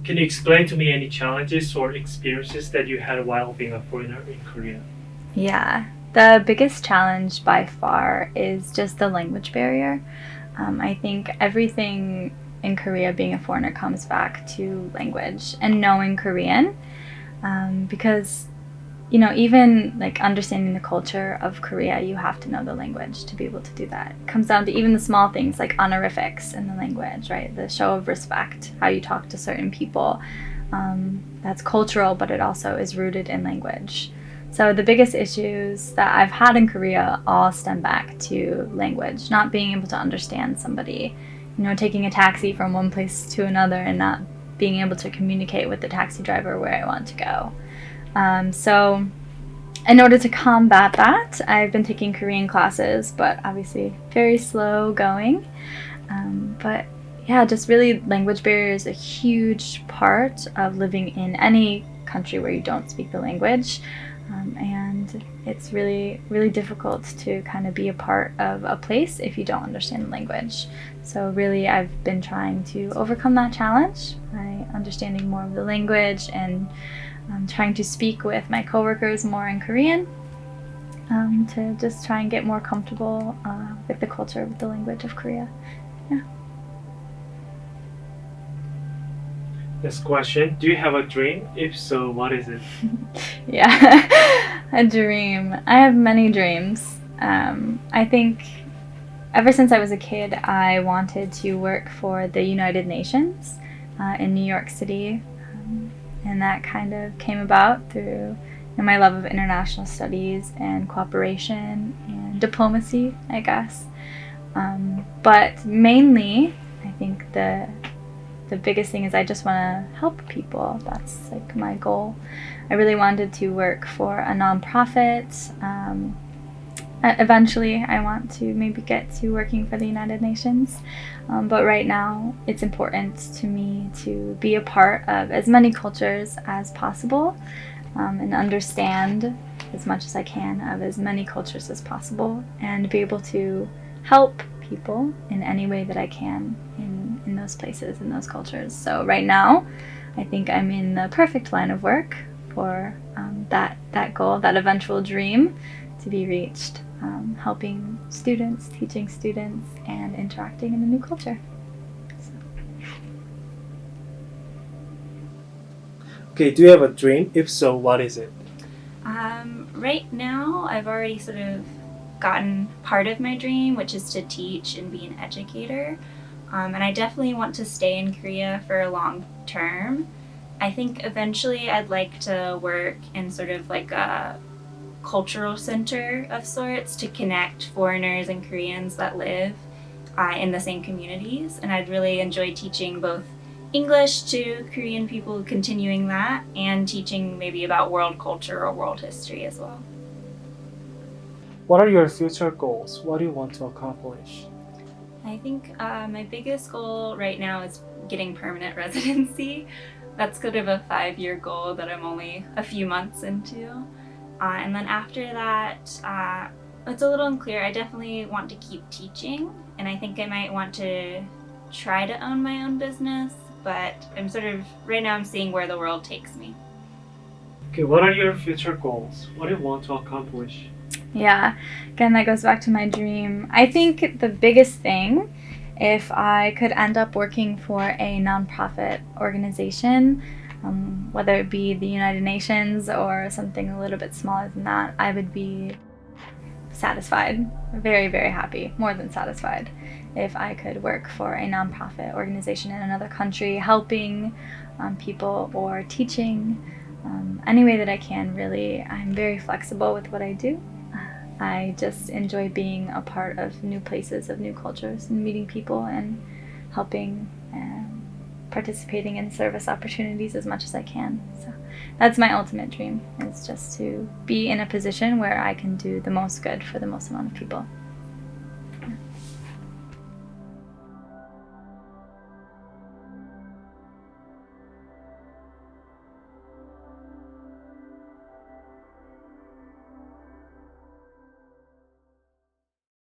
Can you explain to me any challenges or experiences that you had while being a foreigner in Korea? Yeah, the biggest challenge by far is just the language barrier. I think everything in Korea being a foreigner comes back to language and knowing Korean, because even like understanding the culture of Korea, you have to know the language to be able to do that. It comes down to even the small things like honorifics in the language, right? The show of respect, how you talk to certain people. That's cultural, but it also is rooted in language. So the biggest issues that I've had in Korea all stem back to language, not being able to understand somebody, taking a taxi from one place to another and not being able to communicate with the taxi driver where I want to go. So in order to combat that, I've been taking Korean classes, but obviously very slow going. But yeah, just really language barrier is a huge part of living in any country where you don't speak the language. And it's really, really difficult to kind of be a part of a place if you don't understand the language. So really, I've been trying to overcome that challenge by understanding more of the language and trying to speak with my coworkers more in Korean, to just try and get more comfortable with the culture, with the language of Korea. Yeah. Next question. Do you have a dream? If so, what is it? Yeah, a dream. I have many dreams. I think ever since I was a kid, I wanted to work for the United Nations in New York City. And that kind of came about through my love of international studies and cooperation and diplomacy, I guess. But mainly, I think the biggest thing is I just want to help people. That's like my goal. I really wanted to work for a nonprofit. Eventually, I want to maybe get to working for the United Nations. But right now, it's important to me to be a part of as many cultures as possible, and understand as much as I can of as many cultures as possible, and be able to help people in any way that I can in those places, in those cultures. So right now, I think I'm in the perfect line of work for that goal, that eventual dream to be reached, helping students, teaching students, and interacting in a new culture. So. Okay, do you have a dream? If so, what is it? Right now, I've already sort of gotten part of my dream, which is to teach and be an educator. And I definitely want to stay in Korea for a long term. I think eventually I'd like to work in sort of like a cultural center of sorts to connect foreigners and Koreans that live in the same communities. And I'd really enjoy teaching both English to Korean people, continuing that, and teaching maybe about world culture or world history as well. What are your future goals? What do you want to accomplish? I think my biggest goal right now is getting permanent residency. That's kind of a 5-year goal that I'm only a few months into. And then after that, it's a little unclear. I definitely want to keep teaching, and I think I might want to try to own my own business, but right now I'm seeing where the world takes me. Okay, what are your future goals? What do you want to accomplish? Yeah, again, that goes back to my dream. I think the biggest thing, if I could end up working for a nonprofit organization, whether it be the United Nations or something a little bit smaller than that, I would be satisfied, very, very happy, more than satisfied, if I could work for a nonprofit organization in another country, helping people or teaching any way that I can, really. I'm very flexible with what I do. I just enjoy being a part of new places, of new cultures, and meeting people and helping and participating in service opportunities as much as I can. So that's my ultimate dream, is just to be in a position where I can do the most good for the most amount of people.